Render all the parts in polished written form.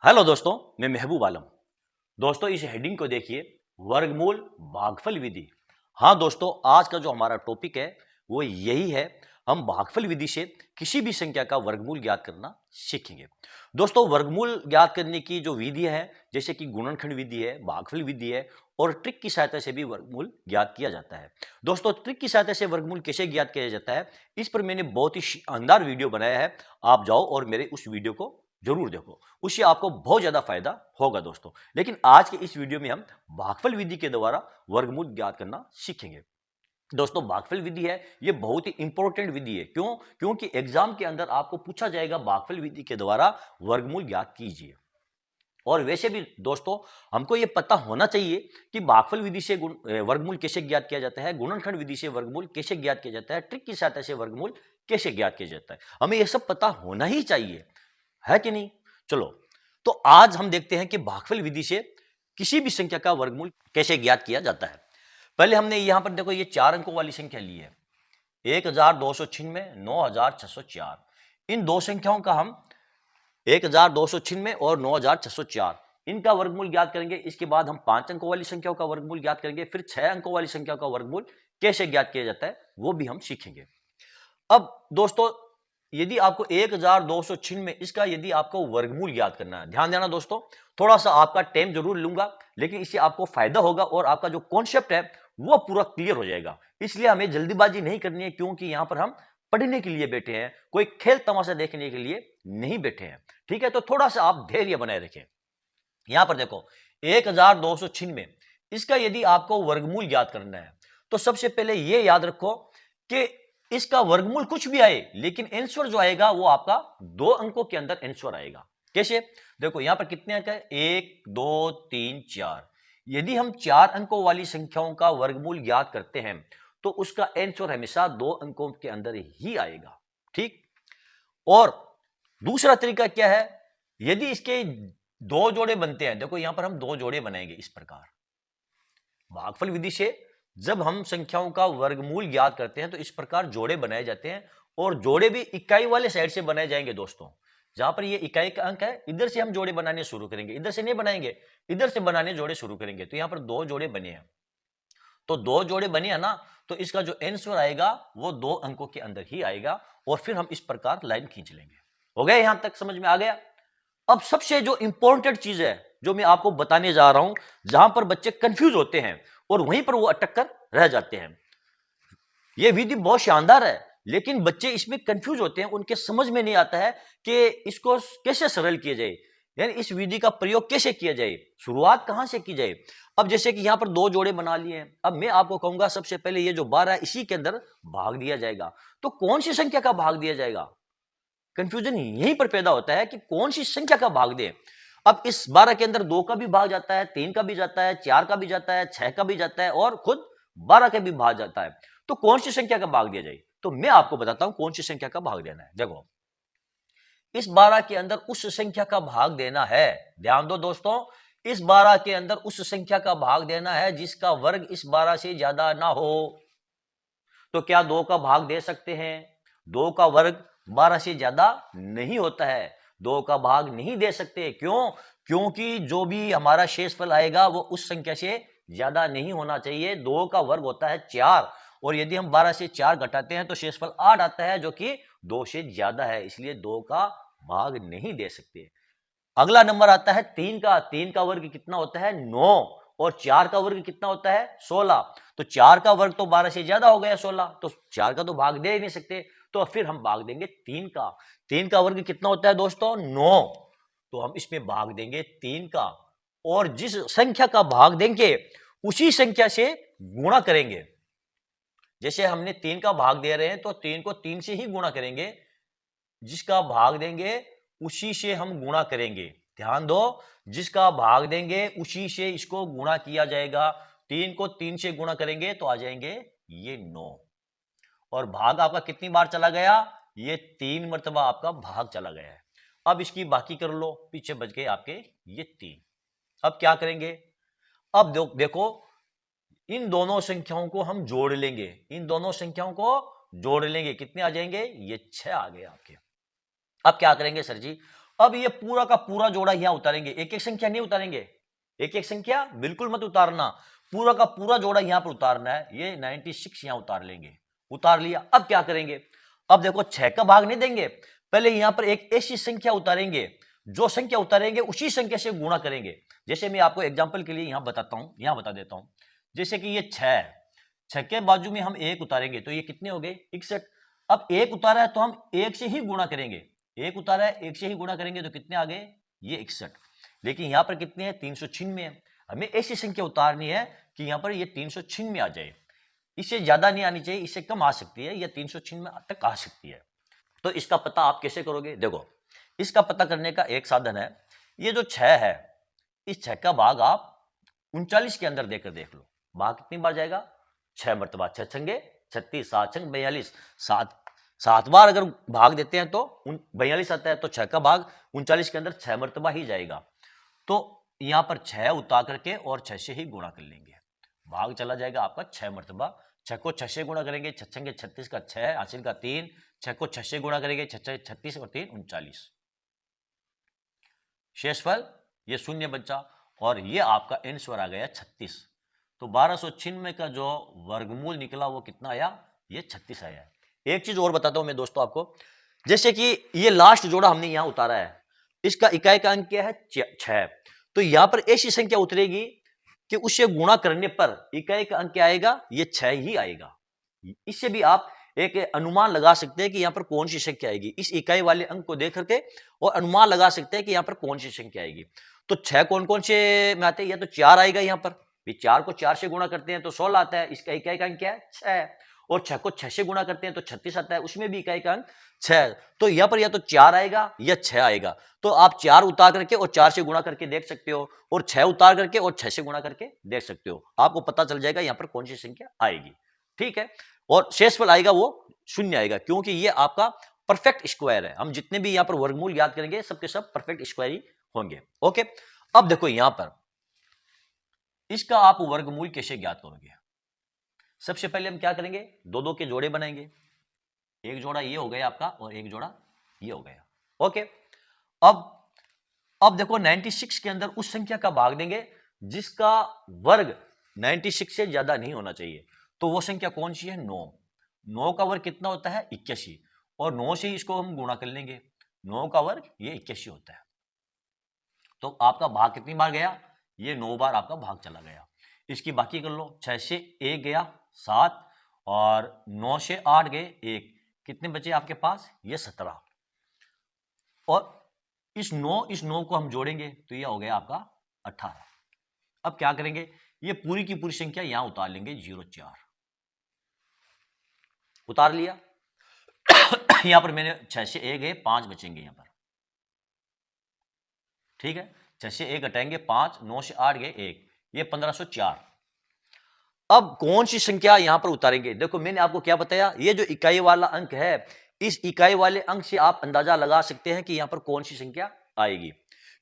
Hello दोस्तों, मैं महबूब आलम। दोस्तों, इस हेडिंग को देखिए, वर्गमूल भागफल विधि। हाँ दोस्तों, आज का जो हमारा टॉपिक है वो यही है। हम भागफल विधि से किसी भी संख्या का वर्गमूल ज्ञात करना सीखेंगे। दोस्तों, वर्गमूल ज्ञात करने की जो विधि है, जैसे कि गुणनखंड विधि है, भागफल विधि है और ट्रिक की सहायता से भी वर्गमूल ज्ञात किया जाता है। दोस्तों, ट्रिक की सहायता से वर्गमूल कैसे ज्ञात किया जाता है, इस पर मैंने बहुत ही शानदार वीडियो बनाया है। आप जाओ और मेरे उस वीडियो को जरूर देखो, उससे आपको बहुत ज्यादा फायदा होगा दोस्तों। लेकिन आज के इस वीडियो में हम भागफल विधि के द्वारा वर्गमूल ज्ञात करना सीखेंगे। दोस्तों, भागफल विधि है, ये बहुत ही इंपॉर्टेंट विधि है। क्यों? क्योंकि एग्जाम के अंदर आपको पूछा जाएगा भागफल विधि के द्वारा वर्गमूल ज्ञात कीजिए। और वैसे भी दोस्तों, हमको ये पता होना चाहिए कि भागफल विधि से वर्गमूल कैसे ज्ञात किया जाता है, गुणनखंड विधि से वर्गमूल कैसे ज्ञात किया जाता है, ट्रिक की सहायता से वर्गमूल कैसे ज्ञात किया जाता है। हमें यह सब पता होना ही चाहिए, है कि नहीं? चलो, तो आज हम देखते हैं कि भागफल विधि से किसी भी संख्या का वर्गमूल कैसे ज्ञात किया जाता है। पहले हमने यहां पर देखो, ये 4 अंकों वाली संख्या ली है, 1296, 9604। इन दो संख्याओं का हम 1296 और 9604 इनका वर्गमूल ज्ञात करेंगे। इसके बाद हम 5 अंकों वाली संख्याओं का वर्गमूल ज्ञात करेंगे। फिर 6 अंकों वाली संख्याओं का वर्गमूल कैसे ज्ञात किया जाता है वो भी हम सीखेंगे। अब दोस्तों, यदि आपको 1296 में इसका यदि आपको वर्गमूल ज्ञात करना है, ध्यान देना दोस्तों, थोड़ा सा आपका टाइम जरूर लूंगा, लेकिन इससे आपको फायदा होगा और आपका जो कॉन्सेप्ट है वो पूरा क्लियर हो जाएगा। इसलिए हमें जल्दीबाजी नहीं करनी है, क्योंकि यहां पर हम पढ़ने के लिए बैठे हैं, कोई खेल तमाशा देखने के लिए नहीं बैठे हैं। ठीक है, तो थोड़ा सा आप धैर्य बनाए रखें। यहां पर देखो, 1296 में इसका यदि आपको वर्गमूल ज्ञात करना है, तो सबसे पहले यह याद रखो कि इसका वर्गमूल कुछ भी आए, लेकिन आंसर जो आएगा वो आपका 2 अंकों के अंदर आंसर आएगा। कैसे? देखो, यहां पर कितने अंक है? 1 2 3 4। यदि हम 4 अंकों वाली संख्याओं का वर्गमूल ज्ञात करते हैं तो उसका आंसर हमेशा 2 अंकों के अंदर ही आएगा। ठीक। और दूसरा तरीका क्या है? यदि इसके 2 जोड़े बनते हैं, देखो यहां पर हम 2 जोड़े बनाएंगे इस प्रकार। भागफल विधि से जब हम संख्याओं का वर्गमूल ज्ञात करते हैं तो इस प्रकार जोड़े बनाए जाते हैं, और जोड़े भी इकाई वाले साइड से बनाए जाएंगे दोस्तों। जहां पर ये इकाई का अंक है, इधर से हम जोड़े बनाने शुरू करेंगे, इधर से नहीं बनाएंगे, इधर से बनाने जोड़े शुरू करेंगे। तो यहां पर 2 जोड़े बने हैं, तो 2 जोड़े बने हैं ना, तो इसका जो आंसर आएगा वो 2 अंकों के अंदर ही आएगा। और फिर हम इस प्रकार लाइन खींच लेंगे। हो गया? यहां तक समझ में आ गया? अब सबसे जो इंपॉर्टेंट चीज है जो मैं आपको बताने जा रहा हूं, जहां पर बच्चे कंफ्यूज होते हैं और वहीं पर वो अटक कर रह जाते हैं। ये विधि बहुत शानदार है, लेकिन बच्चे इसमें कंफ्यूज होते हैं, उनके समझ में नहीं आता है कि इसको कैसे सरल किया जाए, यानी इस विधि का प्रयोग कैसे किया जाए, शुरुआत कहां से की जाए। अब जैसे कि यहां पर 2 जोड़े बना लिए हैं, अब मैं आपको कहूंगा सबसे पहले ये जो 12 है इसी के अंदर भाग दिया जाएगा। तो कौन सी संख्या का भाग दिया जाएगा? कंफ्यूजन यहीं पर पैदा होता है कि कौन सी संख्या का भाग दे। अब इस 12 के अंदर 2 का भी भाग जाता है, 3 का भी जाता है, 4 का भी जाता है, 6 का भी जाता है और खुद 12 का भी भाग जाता है। तो कौन सी संख्या का भाग दिया जाए? तो मैं आपको बताता हूं कौन सी संख्या का भाग देना है। देखो, इस 12 के अंदर उस संख्या का भाग देना है। ध्यान दो दोस्तों, इस 12 के अंदर उस संख्या का भाग देना है जिसका वर्ग इस 12 से ज्यादा ना हो। तो क्या 2 का भाग दे सकते हैं? 2 का वर्ग 12 से ज्यादा नहीं होता है, 2 का भाग नहीं दे सकते। क्यों? क्योंकि जो भी हमारा शेषफल आएगा वो उस संख्या से ज्यादा नहीं होना चाहिए। 2 का वर्ग होता है 4, और यदि हम 12 से 4 घटाते हैं तो शेषफल 8 आता है, जो कि 2 से ज्यादा है, इसलिए 2 का भाग नहीं दे सकते। अगला नंबर आता है 3 का। 3 का वर्ग कितना होता है? 9। और 4 का वर्ग कितना होता है? 16। तो 4 का वर्ग तो 12 से ज्यादा हो गया 16, तो 4 का तो भाग दे ही नहीं सकते। तो फिर हम भाग देंगे 3 का। 3 का वर्ग कितना होता है दोस्तों? 9। तो हम इसमें भाग देंगे 3 का, और जिस संख्या का भाग देंगे उसी संख्या से गुणा करेंगे। जैसे हमने 3 का भाग दे रहे हैं तो 3 को 3 से ही गुणा करेंगे, जिसका भाग देंगे उसी से हम गुणा करेंगे। ध्यान दो, जिसका भाग देंगे उसी से इसको गुणा किया जाएगा। 3 को 3 से गुणा करेंगे तो आ जाएंगे ये 9, और भाग आपका कितनी बार चला गया? ये 3 मर्तबा आपका भाग चला गया है। अब इसकी बाकी कर लो, पीछे बच गए आपके ये 3। अब क्या करेंगे? अब देखो, इन दोनों संख्याओं को हम जोड़ लेंगे, इन दोनों संख्याओं को जोड़ लेंगे, कितने आ जाएंगे? ये 6 आ गए आपके। अब क्या करेंगे सर जी? अब ये पूरा का पूरा जोड़ा यहां उतारेंगे, एक एक संख्या नहीं उतारेंगे, एक एक संख्या बिल्कुल मत उतारना, पूरा का पूरा जोड़ा यहां पर उतारना है। ये 96 यहां उतार लेंगे, उतार लिया। अब क्या करेंगे, अब देखो 6 का भाग नहीं देंगे, पहले यहां पर एक ऐसी संख्या उतारेंगे, जो संख्या उतारेंगे उसी संख्या से गुणा करेंगे। जैसे मैं आपको एग्जांपल के लिए यहां बताता हूं, यहां बता देता हूं। जैसे कि ये 6 के बाजू में हम 1 उतारेंगे तो ये कितने हो गए, 61। अब 1 उतारा है तो हम 1 से ही गुणा करेंगे, 1 उतारा है 1 से ही गुणा करेंगे तो कितने आ गए, ये 61। लेकिन यहां पर कितने हैं, 396 है। हमें ऐसी संख्या उतारनी है कि यहां पर ये 396 आ जाए, इससे ज्यादा नहीं आनी चाहिए, इससे कम आ सकती है, या 396 तक आ सकती है। तो इसका पता आप कैसे करोगे, देखो इसका पता करने का एक साधन है, ये जो 6 है, इस 6 का भाग आप 39 के अंदर देकर देख लो, भाग कितनी बार जाएगा, 6 मरतबा, 6 छंगे 36, 7 छंग 42, 7 बार अगर भाग देते हैं तो 42 आता है, तो 6 का भाग 39 के अंदर 6 मरतबा ही जाएगा। तो यहां पर 6 उतार करके और 6 से ही गुणा कर लेंगे, भाग चला जाएगा आपका 6 मरतबा। 6 को 6 से गुणा करेंगे, 6 छंगे 36 का 6, हासिल का 3, 6 को 6 से गुणा करेंगे, 6 36 और 3 39, शेषफल ये शून्य बचा, और ये आपका आंसर आ गया 36। तो 1296 का जो वर्गमूल निकला वो कितना आया, ये 36 आया है। एक चीज और बताता हूं मैं दोस्तों आपको, जैसे कि ये लास्ट जोड़ा हमने यहां उतारा है, इसका इकाई का अंक क्या है, 6। तो यहां पर ऐसी संख्या उतरेगी कि उससे गुणा करने पर इकाई का अंक क्या आएगा, ये 6 ही आएगा। इससे भी आप एक अनुमान लगा सकते हैं कि यहां पर कौन सी संख्या आएगी, इस इकाई वाले अंक को देख करके और अनुमान लगा सकते हैं कि यहां पर कौन सी संख्या आएगी। तो 6 कौन कौन से में आते हैं, या तो 4 आएगा, यहां पर 4 को 4 से गुणा करते हैं तो 16 आता है, इसका इकाई का अंक क्या है, 6। और 6 को 6 से गुणा करते हैं तो 36 आता है, उसमें भी इकाई का अंक 6। तो यहां पर या तो 4 आएगा या 6 आएगा। तो आप 4 उतार करके और 4 से गुणा करके देख सकते हो, और 6 उतार करके और 6 से गुणा करके देख सकते हो, आपको पता चल जाएगा यहां पर कौन सी संख्या आएगी। ठीक है, और शेषफल आएगा वो शून्य आएगा, क्योंकि ये आपका परफेक्ट स्क्वायर है। हम जितने भी यहां पर वर्गमूल याद करेंगे सबके सब परफेक्ट स्क्वायर ही होंगे। ओके, अब देखो यहां पर इसका आप वर्गमूल कैसे ज्ञात करोगे। सबसे पहले हम क्या करेंगे, दो दो के जोड़े बनाएंगे, एक जोड़ा ये हो गया आपका और एक जोड़ा ये हो गया। ओके, अब देखो 96 के अंदर उस संख्या का भाग देंगे जिसका वर्ग 96 से ज्यादा नहीं होना चाहिए। तो वो संख्या कौन सी है, 9। 9 का वर्ग कितना होता है, 81, और 9 से इसको हम गुणा कर लेंगे, 9 का वर्ग ये 81 होता है। तो आपका भाग कितनी बार गया, ये 9 बार आपका भाग चला गया। इसकी बाकी कर लो, 6 से 1 गया 7, और 9 से 8 गए 1, कितने बचे आपके पास, ये 17। और इस 9 को हम जोड़ेंगे तो ये हो गया आपका 18। अब क्या करेंगे, ये पूरी की पूरी संख्या यहां उतार लेंगे, 04 उतार लिया। यहां पर मैंने 6 से 1 गए 5 बचेंगे यहां पर, ठीक है, 6 से 1 घटाएंगे 5, 9 से 8 गए 1, ये 1504। अब कौन सी संख्या यहां पर उतारेंगे, देखो मैंने आपको क्या बताया, ये जो इकाई वाला अंक है, इस इकाई वाले अंक से आप अंदाजा लगा सकते हैं कि यहां पर कौन सी संख्या आएगी,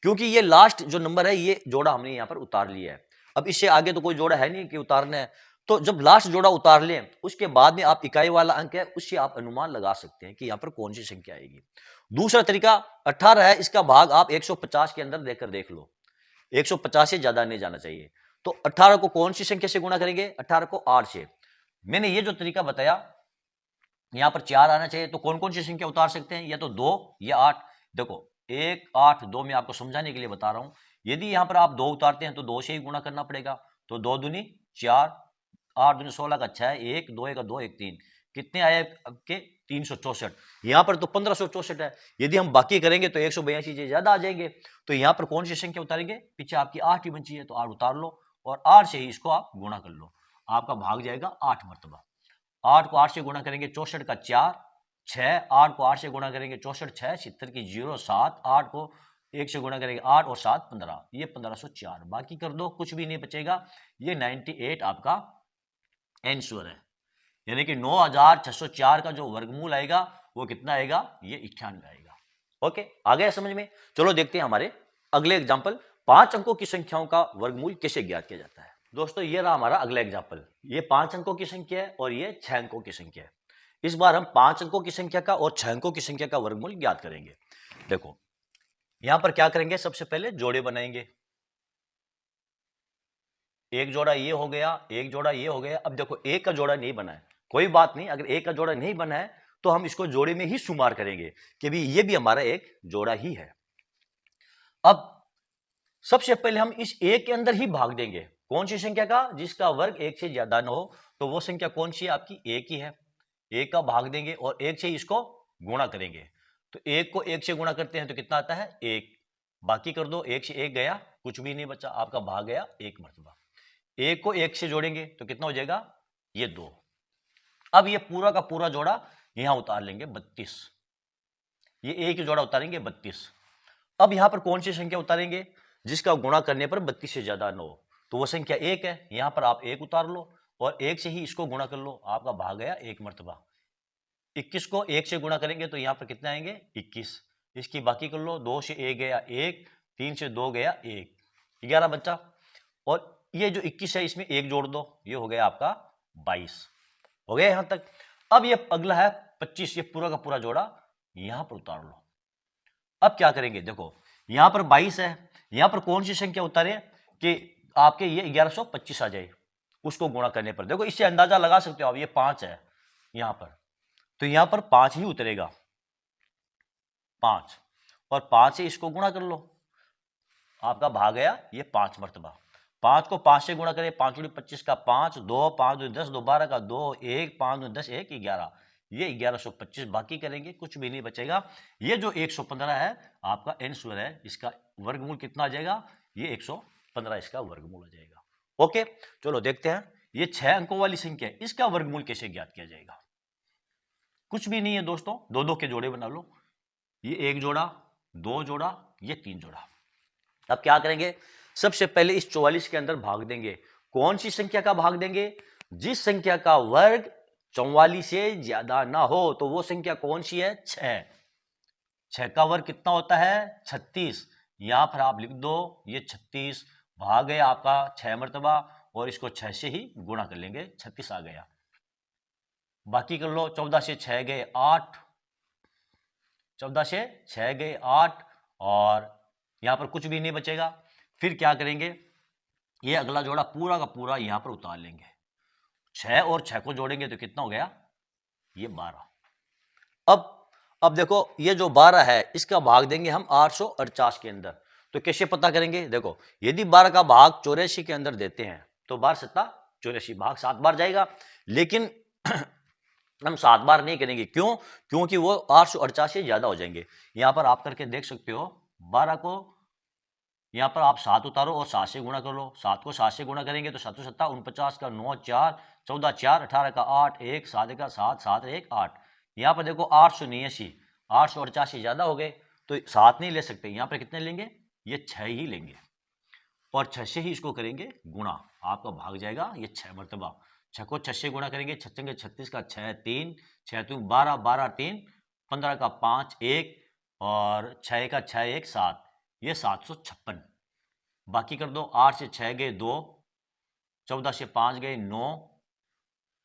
क्योंकि ये लास्ट जो नंबर है ये जोड़ा हमने यहां पर उतार लिया है। अब इससे आगे तो कोई जोड़ा है नहीं कि उतारना है, तो जब लास्ट जोड़ा उतार लें उसके बाद में आप इकाई वाला अंक है उससे आप अनुमान लगा सकते हैं कि यहां पर कौन सी संख्या आएगी। दूसरा तरीका 18 है, इसका भाग आप 150 के अंदर देकर देख लो, 150 से ज्यादा नहीं जाना चाहिए। तो 18 को कौन सी संख्या से गुणा करेंगे, 18 को 8 से। मैंने ये जो तरीका बताया, यहां पर 4 आना चाहिए, तो कौन कौन सी संख्या उतार सकते हैं, या तो 2 या 8। देखो 1 8 2 मैं आपको समझाने के लिए बता रहा हूं, यदि यहां पर आप 2 उतारते हैं तो 2 से ही गुणा करना पड़ेगा, तो 2 दूनी 4, 8 दूनी 16 का 6, 1 2 का 2 1 3, कितने आए आपके 364। यहां पर तो 1564 है, यदि हम बाकी करेंगे तो 182 से ज्यादा आ जाएंगे। तो यहां पर कौन सी संख्या उतारेंगे, पीछे आपकी 8 ही बची है तो 8 उतार लो, और 8 से ही इसको आप गुणा कर लो, आपका भाग जाएगा 8 मरतबा। 8 को 8 से गुणा करेंगे 64 का 4, 6, 8 को 8 से गुणा करेंगे 64 6 70 की 0 7, 8 को 1 से गुणा करेंगे 8 और 7 15, ये 1504। बाकी कर दो, कुछ भी नहीं बचेगा, ये 98 आपका आंसर है। यानी कि 9604 का जो वर्गमूल आएगा वो कितना आएगा, ये 91 आएगा। ओके, आ गया समझ में। चलो देखते हैं हमारे अगले एग्जाम्पल, 5 अंकों की संख्याओं का वर्गमूल कैसे ज्ञात किया जाता है। दोस्तों ये रहा हमारा अगला एग्जाम्पल, ये 5 अंकों की संख्या है और ये 6 अंकों की संख्या है। इस बार हम 5 अंकों की संख्या का और 6 अंकों की संख्या का वर्गमूल ज्ञात करेंगे। देखो यहां पर क्या करेंगे, सबसे पहले जोड़े बनाएंगे। एक जोड़ा ये हो गया, एक जोड़ा ये हो गया। अब देखो एक का जोड़ा नहीं बना है, कोई बात नहीं, अगर एक का जोड़ा नहीं बना है तो हम इसको जोड़े में ही शुमार करेंगे कि भी ये भी हमारा एक जोड़ा ही है। अब सबसे पहले हम इस एक के अंदर ही भाग देंगे, कौन सी संख्या का, जिसका वर्ग एक से ज्यादा न हो। तो वो संख्या कौन सी है, आपकी एक ही है। एक का भाग देंगे और एक से इसको गुणा करेंगे। तो एक को एक से गुणा करते हैं तो कितना आता है, एक। बाकी कर दो, एक से एक गया, कुछ भी नहीं बचा, आपका भाग गया एक मर्तबा। एक को एक से जोड़ेंगे तो कितना हो जाएगा, ये 2। अब ये पूरा का पूरा जोड़ा यहां उतार लेंगे 32। ये एक जोड़ा उतारेंगे 32। अब यहां पर कौन सी संख्या उतारेंगे, जिसका गुणा करने पर 32 से ज्यादा न हो। तो वो संख्या एक है, यहां पर आप एक उतार लो और एक से ही इसको गुणा कर लो, आपका भाग गया एक मर्तबा। 21 को एक से गुणा करेंगे तो यहां पर कितना आएंगे, 21। इसकी बाकी कर लो, 2 से 1 गया 1, 3 से 2 गया 1, 11 बचा। और ये जो 21 है इसमें एक जोड़ दो, ये हो गया आपका 22। हो गया यहां तक। अब ये अगला है 25, ये पूरा का पूरा जोड़ा यहां पर उतार लो। अब क्या करेंगे, देखो यहां पर 22 है, यहां पर कौन सी संख्या उतारे कि आपके ये 1125 आ जाए उसको गुणा करने पर। देखो इससे अंदाजा लगा सकते हो आप, ये 5 है यहां पर, तो यहां पर 5 ही उतरेगा, 5। और 5 से इसको गुणा कर लो, आपका भाग गया ये 5 मर्तबा। 5 को 5 से गुणा करें, 5 × 25 का 5, 2 5 2 10, 2 12 का 2, 1 5 2 10 1 11। ये 1125 बाकी करेंगे, कुछ भी नहीं बचेगा। ये जो 115 है आपका आंसर है, इसका वर्गमूल कितना आ जाएगा, ये 115 इसका वर्गमूल आ जाएगा। ओके, चलो देखते हैं ये 6 अंकों वाली संख्या है, इसका वर्गमूल कैसे ज्ञात किया जाएगा। कुछ भी नहीं है दोस्तों, दो दो के जोड़े बना लो, ये एक जोड़ा, दो जोड़ा, ये तीन जोड़ा। अब क्या करेंगे, सबसे पहले इस 44 के अंदर भाग देंगे। कौन सी संख्या का भाग देंगे, जिस संख्या का वर्ग 44 से ज्यादा ना हो। तो वो संख्या कौन सी है, 6। 6 का वर्ग कितना होता है, 36। यहां पर आप लिख दो ये 36, भाग गया आपका 6 मर्तबा, और इसको 6 से ही गुणा कर लेंगे, 36 आ गया। बाकी कर लो, 14 से 6 गए 8, 14 से 6 गए 8, और यहां पर कुछ भी नहीं बचेगा। फिर क्या करेंगे, ये अगला जोड़ा पूरा का पूरा यहां पर उतार लेंगे। 6 और 6 को जोड़ेंगे तो कितना हो गया, ये 12। अब देखो ये जो 12 है इसका भाग देंगे हम 848 के अंदर। तो कैसे पता करेंगे, देखो यदि 12 का भाग 84 के अंदर देते हैं तो 12 7 84, भाग 7 बार जाएगा। लेकिन हम 7 बार नहीं करेंगे, क्यों, क्योंकि वो 848 से ज्यादा हो जाएंगे। यहां पर आप करके देख सकते हो, 12 को यहां पर आप 7 उतारो और 7 से गुणा कर लो। 7 को 7 से गुणा करेंगे तो 7 7 49 का 9 4, 14 4, 18 का 8 1, 7 का 7, 7 1 8। यहां पर देखो 889, 888 ज्यादा हो गए तो 7 नहीं ले सकते, यहां पर कितने लेंगे, ये 6 ही लेंगे, और 6 से ही इसको करेंगे गुणा, आपका भाग जाएगा ये 6 मर्तबा। 6 को 6 से गुणा करेंगे, 6 छंगे 36 का 6 3, 6 3 12, 12 3, 15 का 5 1, और 6 का 6 1 7, ये 756। बाकी कर दो, 8 से 6 गए 2, 14 से 5 गए 9,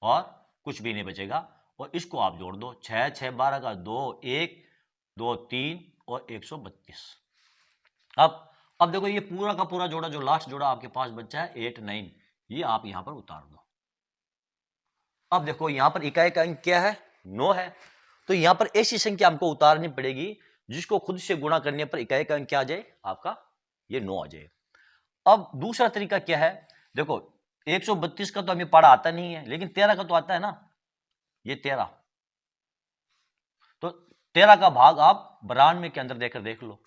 और कुछ भी नहीं बचेगा। और इसको आप जोड़ दो, 6 6 12 का 2 1 2 3 और 132। अब देखो ये पूरा का पूरा जोड़ा, जो लास्ट जोड़ा आपके पास बचा है 8 9, ये आप यहां पर उतार दो। अब देखो यहां पर इकाई का अंक क्या है, 9 है। तो यहां पर ऐसी संख्या हमको उतारनी पड़ेगी जिसको खुद से गुणा करने पर इकाई का अंक क्या आ जाए, आपका ये 9 आ जाए। अब दूसरा तरीका क्या है, देखो 132 का तो हमें पढ़ा आता नहीं है, लेकिन 13 का तो आता है ना, ये 13। तो 13 का भाग आप 92 के अंदर देकर देख लो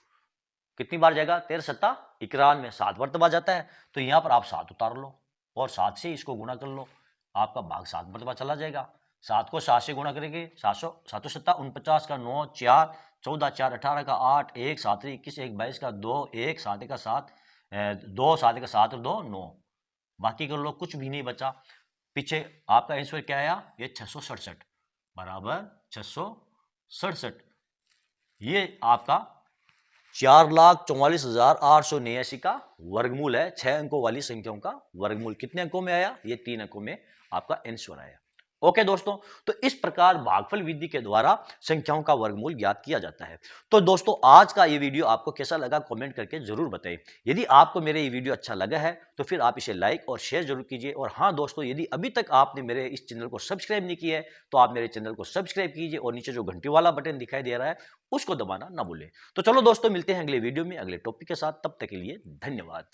कितनी बार जाएगा, 13 सत्ता 91, 7 मरतबा जाता है। तो यहां पर आप 7 उतार लो और 7 से इसको गुणा कर लो, आपका भाग 7 मरतबा चला जाएगा। 7 को 7 से गुणा करेंगे, 700 7 सत्ता 49 का 9 4, 14 4 18 का 8 1 7 21 1 22 का 2 1 7 का 7 2 7 का 7 और 2 9। बाकी कर लो, कुछ भी नहीं बचा। पीछे आपका आंसर क्या आया, ये 667 बराबर 667। ये आपका 4,44,889 का वर्गमूल है। 6 अंकों वाली संख्याओं का वर्गमूल कितने अंकों में आया, ये 3 अंकों में आपका आंसर आया। ओके दोस्तों, तो इस प्रकार भागफल विधि के द्वारा संख्याओं का वर्गमूल ज्ञात किया जाता है। तो दोस्तों आज का ये वीडियो आपको कैसा लगा कमेंट करके जरूर बताइए। यदि आपको मेरे ये वीडियो अच्छा लगा है तो फिर आप इसे लाइक और शेयर जरूर कीजिए। और हाँ दोस्तों, यदि अभी तक आपने मेरे इस चैनल को सब्सक्राइब नहीं किया है तो आप मेरे चैनल को सब्सक्राइब कीजिए और नीचे जो घंटी वाला बटन दिखाई दे रहा है उसको दबाना ना भूलें। तो चलो दोस्तों, मिलते हैं अगले वीडियो में अगले टॉपिक के साथ। तब तक के लिए धन्यवाद।